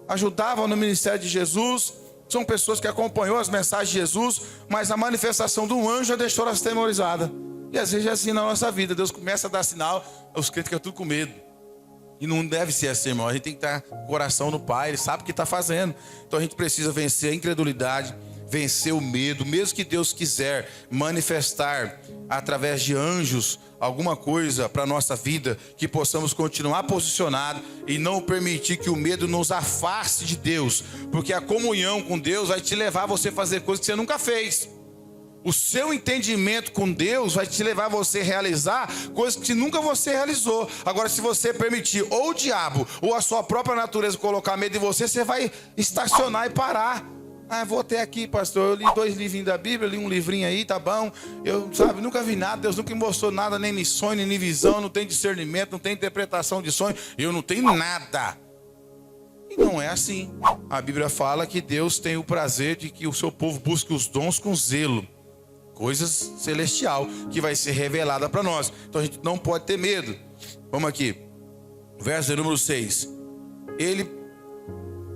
A: ajudava no ministério de Jesus, são pessoas que acompanhou as mensagens de Jesus, mas a manifestação do anjo já deixou elas temorizadas. E às vezes é assim na nossa vida, Deus começa a dar sinal, os crentes ficam tudo com medo. E não deve ser assim, irmão. A gente tem que estar com o coração no Pai, Ele sabe o que está fazendo. Então a gente precisa vencer a incredulidade, vencer o medo, mesmo que Deus quiser manifestar através de anjos alguma coisa para a nossa vida, que possamos continuar posicionados e não permitir que o medo nos afaste de Deus, porque a comunhão com Deus vai te levar a você fazer coisas que você nunca fez. O seu entendimento com Deus vai te levar a você realizar coisas que nunca você realizou. Agora, se você permitir ou o diabo ou a sua própria natureza colocar medo em você, você vai estacionar e parar. Vou até aqui, pastor, eu li 2 livrinhos da Bíblia, li um livrinho aí, tá bom. Eu, nunca vi nada, Deus nunca me mostrou nada, nem sonho, nem visão, não tem discernimento, não tem interpretação de sonho, eu não tenho nada. E não é assim. A Bíblia fala que Deus tem o prazer de que o seu povo busque os dons com zelo, coisas celestial, que vai ser revelada para nós. Então a gente não pode ter medo. Vamos aqui, verso número 6.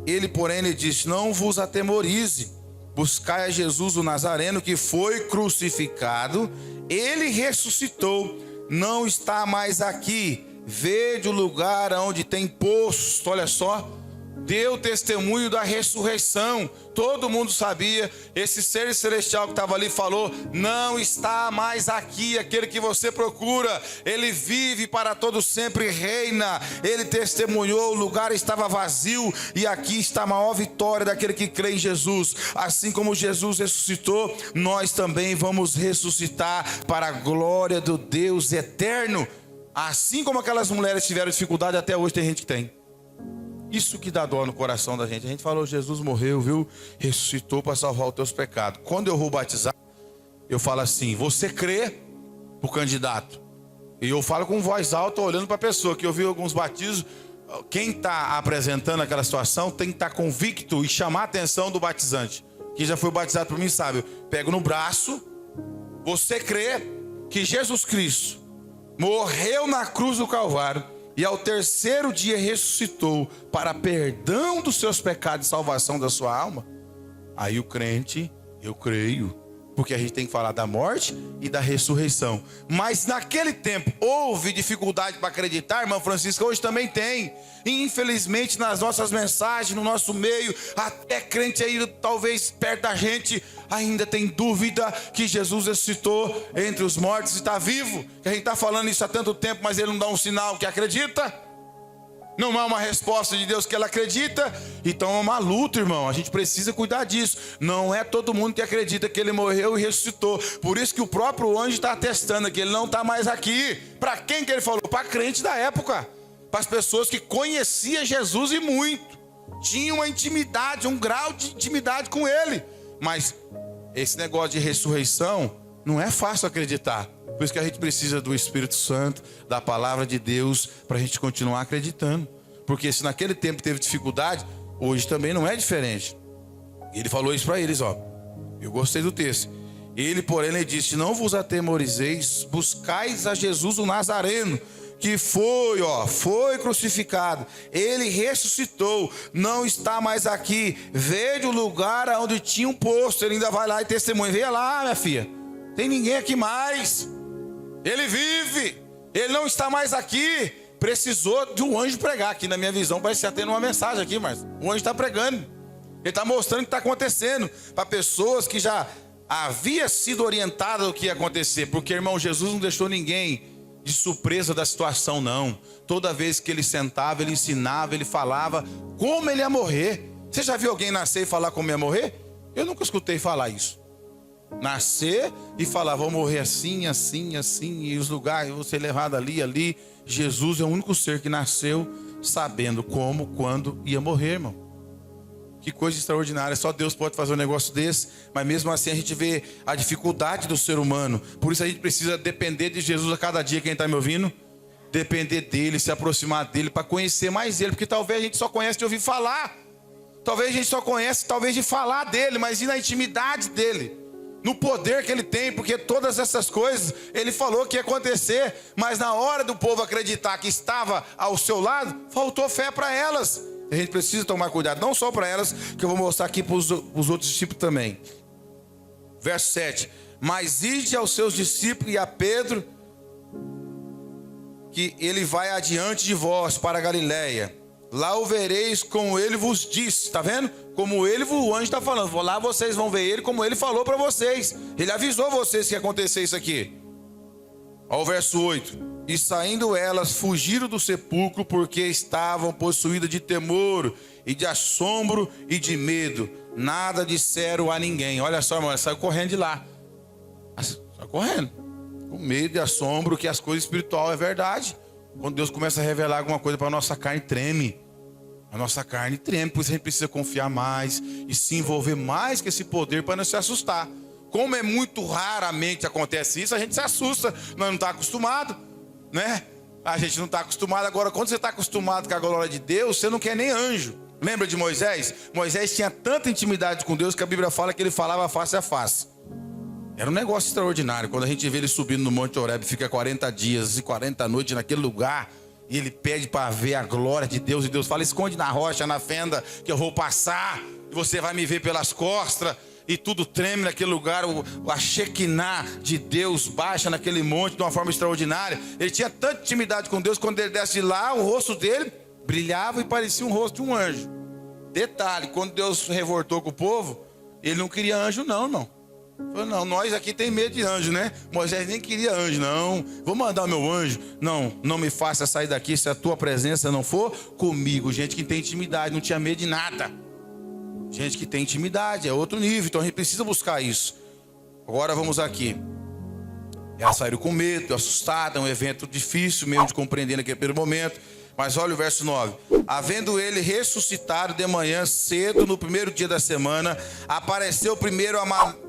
A: Ele, porém, lhe disse, não vos atemorize, buscai a Jesus o Nazareno, que foi crucificado, ele ressuscitou, não está mais aqui, vede o lugar onde tem posto. Olha só, deu testemunho da ressurreição. Todo mundo sabia. Esse ser celestial que estava ali falou: não está mais aqui aquele que você procura, ele vive para todo sempre, reina. Ele testemunhou, o lugar estava vazio, e aqui está a maior vitória daquele que crê em Jesus. Assim como Jesus ressuscitou, nós também vamos ressuscitar para a glória do Deus eterno. Assim como aquelas mulheres tiveram dificuldade, até hoje tem gente que tem. Isso que dá dó no coração da gente. A gente falou: Jesus morreu, viu? Ressuscitou para salvar os teus pecados. Quando eu vou batizar, eu falo assim: você crê? O candidato. E eu falo com voz alta, olhando para a pessoa, que eu vi alguns batismos. Quem está apresentando aquela situação tem que estar convicto e chamar a atenção do batizante. Quem já foi batizado por mim sabe. Eu pego no braço. Você crê que Jesus Cristo morreu na cruz do Calvário e ao terceiro dia ressuscitou para perdão dos seus pecados e salvação da sua alma? Aí o crente: eu creio. Porque a gente tem que falar da morte e da ressurreição. Mas naquele tempo houve dificuldade para acreditar, irmã Francisca, hoje também tem. E infelizmente nas nossas mensagens, no nosso meio, até crente aí talvez perto da gente ainda tem dúvida que Jesus ressuscitou entre os mortos e está vivo. Que a gente está falando isso há tanto tempo, mas ele não dá um sinal que acredita. Não é uma resposta de Deus que ela acredita. Então é uma luta, irmão. A gente precisa cuidar disso. Não é todo mundo que acredita que ele morreu e ressuscitou. Por isso que o próprio anjo está atestando que ele não está mais aqui. Para quem que ele falou? Para crente da época. Para as pessoas que conheciam Jesus e muito. Tinham uma intimidade, um grau de intimidade com ele. Mas esse negócio de ressurreição não é fácil acreditar. Por isso que a gente precisa do Espírito Santo, da palavra de Deus, para a gente continuar acreditando. Porque se naquele tempo teve dificuldade, hoje também não é diferente. Ele falou isso para eles, ó. Eu gostei do texto. Ele, porém, lhe disse: não vos atemorizeis, buscais a Jesus o Nazareno, que foi crucificado. Ele ressuscitou, não está mais aqui. Vede o lugar onde tinha um posto. Ele ainda vai lá e testemunha. Veja lá, minha filha, tem ninguém aqui mais. Ele vive, ele não está mais aqui. Precisou de um anjo pregar. Aqui na minha visão parece estar tendo uma mensagem aqui, mas o anjo está pregando. Ele está mostrando o que está acontecendo para pessoas que já havia sido orientadas do que ia acontecer. Porque, irmão, Jesus não deixou ninguém de surpresa da situação, não. Toda vez que ele sentava, ele ensinava, ele falava como ele ia morrer. Você já viu alguém nascer e falar como ia morrer? Eu nunca escutei falar isso. Nascer e falar: vou morrer assim, assim, assim, e os lugares, vou ser levado ali. Jesus é o único ser que nasceu sabendo como, quando ia morrer, irmão. Que coisa extraordinária. Só Deus pode fazer um negócio desse. Mas mesmo assim a gente vê a dificuldade do ser humano. Por isso a gente precisa depender de Jesus a cada dia. Quem está me ouvindo? Depender dele, se aproximar dele, para conhecer mais ele. Porque talvez a gente só conhece de ouvir falar. Talvez a gente só conhece de falar dele, mas e na intimidade dele? No poder que ele tem, porque todas essas coisas ele falou que ia acontecer, mas na hora do povo acreditar que estava ao seu lado, faltou fé para elas. A gente precisa tomar cuidado, não só para elas, que eu vou mostrar aqui para os outros discípulos também. Verso 7: mas ide aos seus discípulos e a Pedro, que ele vai adiante de vós para a Galiléia. Lá o vereis como ele vos disse. Está vendo? Como ele, o anjo está falando. Lá vocês vão ver ele como ele falou para vocês. Ele avisou vocês que ia acontecer isso aqui. Olha o verso 8. E saindo elas, fugiram do sepulcro, porque estavam possuídas de temor e de assombro e de medo. Nada disseram a ninguém. Olha só, irmão, saiu correndo de lá. Saiu correndo. Com medo e assombro, que as coisas espirituais é verdade. Quando Deus começa a revelar alguma coisa para a nossa carne, treme. A nossa carne treme, por isso a gente precisa confiar mais e se envolver mais com esse poder para não se assustar. Como é muito raramente acontece isso, a gente se assusta. Nós não estamos acostumados, né? A gente não está acostumado. Agora, quando você está acostumado com a glória de Deus, você não quer nem anjo. Lembra de Moisés? Moisés tinha tanta intimidade com Deus que a Bíblia fala que ele falava face a face. Era um negócio extraordinário. Quando a gente vê ele subindo no Monte Horebe, fica 40 dias e 40 noites naquele lugar, e ele pede para ver a glória de Deus, e Deus fala: esconde na rocha, na fenda, que eu vou passar, e você vai me ver pelas costas. E tudo treme naquele lugar. A Shekinah de Deus baixa naquele monte de uma forma extraordinária. Ele tinha tanta intimidade com Deus, quando ele desce de lá, o rosto dele brilhava e parecia um rosto de um anjo. Detalhe, quando Deus revoltou com o povo, ele não queria anjo não, irmão. Falou, não, nós aqui tem medo de anjo, né? Moisés nem queria anjo, não. Vou mandar o meu anjo. Não, não me faça sair daqui se a tua presença não for comigo. Gente que tem intimidade, não tinha medo de nada. Gente que tem intimidade, é outro nível. Então a gente precisa buscar isso. Agora vamos aqui. Elas saíram com medo, assustada, um evento difícil mesmo de compreender naquele primeiro momento. Mas olha o verso 9. Havendo ele ressuscitado de manhã cedo, no primeiro dia da semana, apareceu primeiro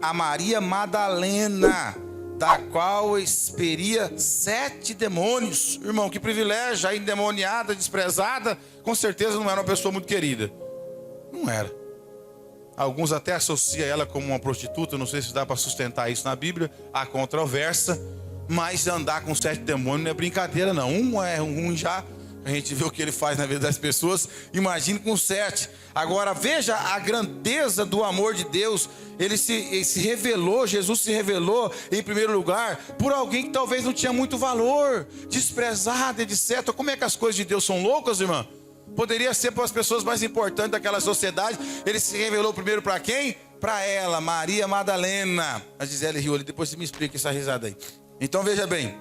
A: a Maria Madalena, da qual expelia 7 demônios. Irmão, que privilégio, a endemoniada, desprezada, com certeza não era uma pessoa muito querida. Não era. Alguns até associam ela como uma prostituta, não sei se dá para sustentar isso na Bíblia, há controvérsia, mas andar com 7 demônios não é brincadeira não. Um é ruim já. A gente vê o que ele faz na vida das pessoas. Imagine com 7. Agora veja a grandeza do amor de Deus. Ele se revelou, Jesus se revelou em primeiro lugar por alguém que talvez não tinha muito valor, desprezado, etc. Como é que as coisas de Deus são loucas, irmã? Poderia ser para as pessoas mais importantes daquela sociedade. Ele se revelou primeiro para quem? Para ela, Maria Madalena. A Gisele riu ali, depois você me explica essa risada aí. Então veja bem.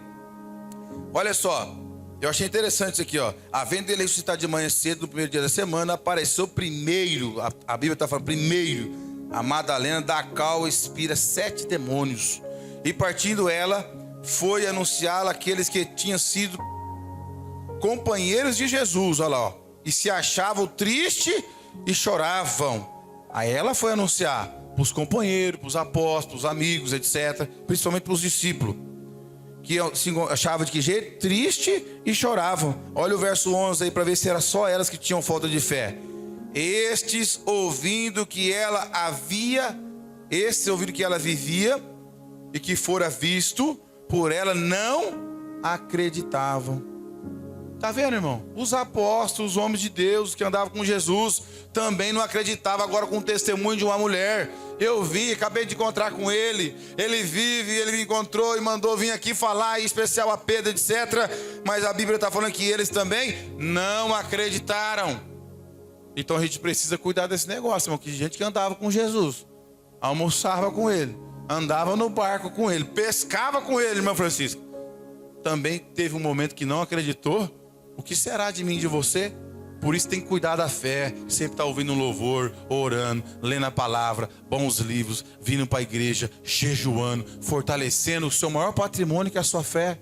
A: Olha só. Eu achei interessante isso aqui, ó. Havendo ele ressuscitado de manhã cedo, no primeiro dia da semana, apareceu primeiro, a Bíblia está falando primeiro, a Madalena, da qual expira 7 demônios. E partindo ela, foi anunciá-la àqueles que tinham sido companheiros de Jesus, olha lá, ó. E se achavam tristes e choravam. Aí ela foi anunciar para os companheiros, para os apóstolos, amigos, etc. Principalmente para os discípulos. Que se achavam de que jeito? Triste e choravam. Olha o verso 11 aí para ver se era só elas que tinham falta de fé. Estes ouvindo que ela vivia e que fora visto por ela, não acreditavam. Tá vendo, irmão? Os apóstolos, os homens de Deus que andavam com Jesus, também não acreditavam. Agora com o testemunho de uma mulher. Eu vi, acabei de encontrar com ele. Ele vive, ele me encontrou e mandou vir aqui falar, em especial a Pedro, etc. Mas a Bíblia está falando que eles também não acreditaram. Então a gente precisa cuidar desse negócio, irmão. Que gente que andava com Jesus, almoçava com ele, andava no barco com ele, pescava com ele, irmão Francisco. Também teve um momento que não acreditou. O que será de mim e de você? Por isso tem que cuidar da fé. Sempre estar ouvindo um louvor, orando, lendo a palavra, bons livros, vindo para a igreja, jejuando, fortalecendo o seu maior patrimônio, que é a sua fé.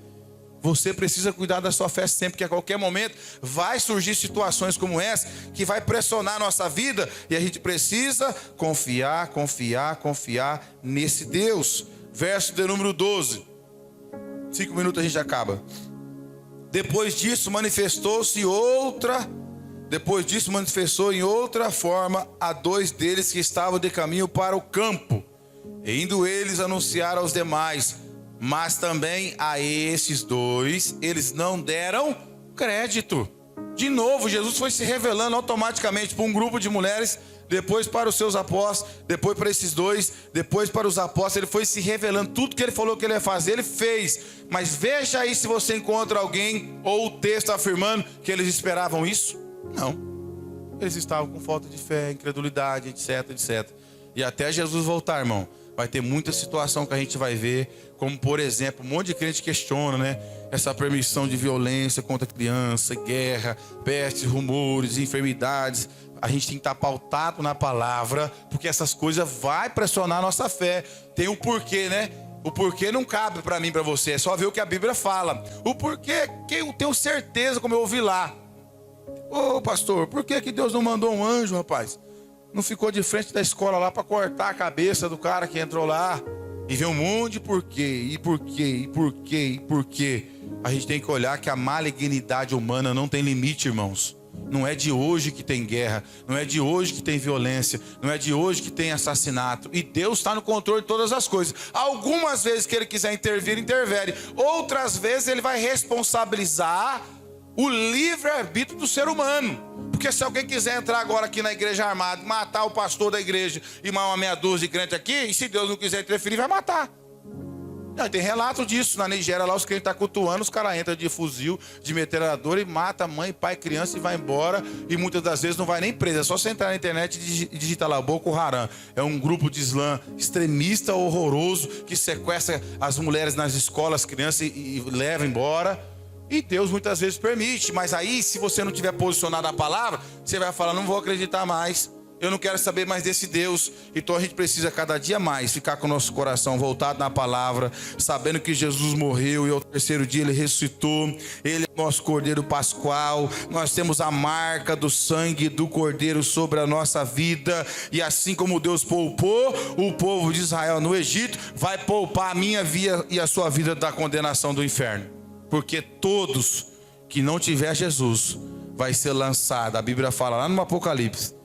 A: Você precisa cuidar da sua fé sempre, que a qualquer momento vai surgir situações como essa, que vai pressionar a nossa vida, e a gente precisa confiar nesse Deus. Verso de número 12. 5 minutos a gente acaba. Depois disso manifestou em outra forma a 2 deles que estavam de caminho para o campo. E indo eles anunciar aos demais, mas também a esses 2 eles não deram crédito. De novo, Jesus foi se revelando automaticamente para um grupo de mulheres, depois para os seus apóstolos, depois para esses 2, depois para os apóstolos. Ele foi se revelando, tudo que ele falou que ele ia fazer, ele fez. Mas veja aí se você encontra alguém, ou o texto afirmando que eles esperavam isso. Não, eles estavam com falta de fé, incredulidade, etc. E até Jesus voltar, irmão, vai ter muita situação que a gente vai ver, como por exemplo, um monte de crente questiona, né? Essa permissão de violência contra a criança, guerra, pestes, rumores, enfermidades. A gente tem que estar pautado na palavra, porque essas coisas vão pressionar a nossa fé. Tem um porquê, né? O porquê não cabe para mim e para você, é só ver o que a Bíblia fala. O porquê, que eu tenho certeza, como eu ouvi lá. Ô pastor, por que Deus não mandou um anjo, rapaz? Não ficou de frente da escola lá para cortar a cabeça do cara que entrou lá? E ver um monte de porquê. A gente tem que olhar que a malignidade humana não tem limite, irmãos. Não é de hoje que tem guerra, não é de hoje que tem violência, não é de hoje que tem assassinato. E Deus está no controle de todas as coisas. Algumas vezes que Ele quiser intervir, intervere. Outras vezes Ele vai responsabilizar o livre-arbítrio do ser humano. Porque se alguém quiser entrar agora aqui na igreja armado, matar o pastor da igreja e uma meia dúzia de crente aqui, e se Deus não quiser interferir, vai matar. Não, tem relato disso. Na Nigéria, lá os crentes estão cultuando, os caras entram de fuzil, de metralhadora e mata mãe, pai, criança e vai embora. E muitas das vezes não vai nem preso. É só você entrar na internet e digitar lá, Boko Haram. É um grupo de Islã extremista, horroroso, que sequestra as mulheres nas escolas, crianças e leva embora. E Deus muitas vezes permite. Mas aí, se você não tiver posicionado a palavra, você vai falar, não vou acreditar mais. Eu não quero saber mais desse Deus. Então a gente precisa cada dia mais ficar com o nosso coração voltado na palavra, sabendo que Jesus morreu e ao terceiro dia ele ressuscitou. Ele é o nosso Cordeiro Pascual. Nós temos a marca do sangue do Cordeiro sobre a nossa vida. E assim como Deus poupou o povo de Israel no Egito, vai poupar a minha vida e a sua vida da condenação do inferno. Porque todos que não tiver Jesus vai ser lançado. A Bíblia fala lá no Apocalipse: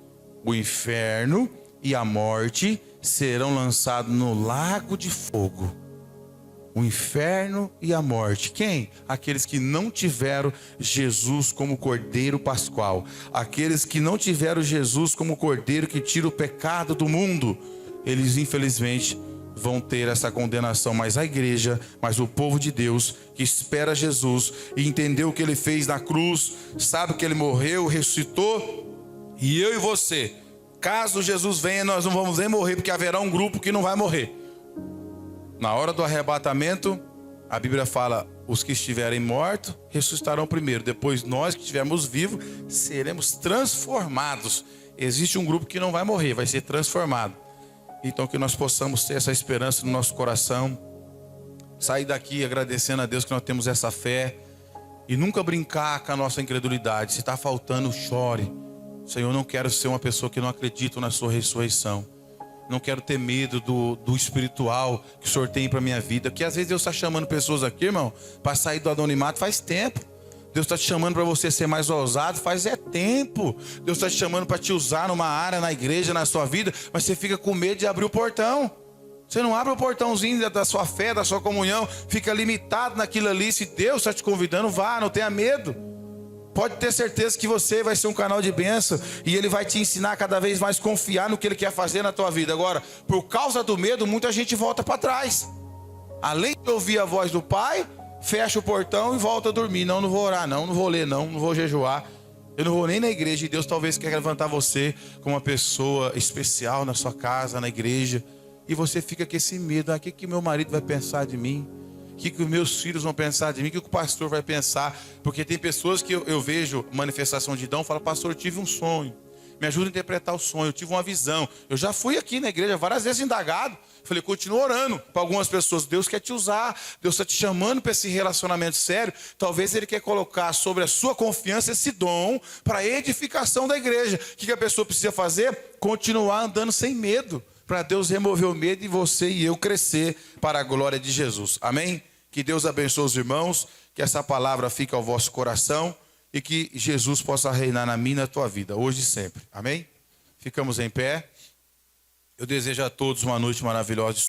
A: o inferno e a morte serão lançados no lago de fogo. O inferno e a morte. Quem? Aqueles que não tiveram Jesus como Cordeiro Pascual. Aqueles que não tiveram Jesus como Cordeiro que tira o pecado do mundo. Eles infelizmente vão ter essa condenação. Mas a igreja, mas o povo de Deus que espera Jesus e entendeu o que ele fez na cruz, sabe que ele morreu, ressuscitou. E eu e você, caso Jesus venha, nós não vamos nem morrer, porque haverá um grupo que não vai morrer. Na hora do arrebatamento, a Bíblia fala, os que estiverem mortos ressuscitarão primeiro. Depois nós que estivermos vivos, seremos transformados. Existe um grupo que não vai morrer, vai ser transformado. Então que nós possamos ter essa esperança no nosso coração. Sair daqui agradecendo a Deus que nós temos essa fé. E nunca brincar com a nossa incredulidade. Se está faltando, chore. Senhor, eu não quero ser uma pessoa que não acredita na sua ressurreição. Não quero ter medo do espiritual que o Senhor tem para a minha vida. Porque às vezes Deus está chamando pessoas aqui, irmão, para sair do anonimato faz tempo. Deus está te chamando para você ser mais ousado faz tempo. Deus está te chamando para te usar numa área, na igreja, na sua vida. Mas você fica com medo de abrir o portão. Você não abre o portãozinho da sua fé, da sua comunhão. Fica limitado naquilo ali. Se Deus está te convidando, vá, não tenha medo. Pode ter certeza que você vai ser um canal de bênção e Ele vai te ensinar a cada vez mais confiar no que Ele quer fazer na tua vida. Agora, por causa do medo, muita gente volta para trás. Além de ouvir a voz do Pai, fecha o portão e volta a dormir. Não vou orar, não vou ler, não vou jejuar. Eu não vou nem na igreja. E Deus talvez quer levantar você como uma pessoa especial na sua casa, na igreja. E você fica com esse medo. O que meu marido vai pensar de mim? O que os meus filhos vão pensar de mim? O que o pastor vai pensar? Porque tem pessoas que eu vejo manifestação de dom e falo, pastor, eu tive um sonho. Me ajuda a interpretar o sonho, eu tive uma visão. Eu já fui aqui na igreja várias vezes indagado. Falei, continua orando para algumas pessoas. Deus quer te usar, Deus está te chamando para esse relacionamento sério. Talvez Ele quer colocar sobre a sua confiança esse dom para a edificação da igreja. O que a pessoa precisa fazer? Continuar andando sem medo. Para Deus remover o medo e você e eu crescer para a glória de Jesus. Amém? Que Deus abençoe os irmãos, que essa palavra fique ao vosso coração e que Jesus possa reinar na minha e na tua vida, hoje e sempre. Amém? Ficamos em pé. Eu desejo a todos uma noite maravilhosa.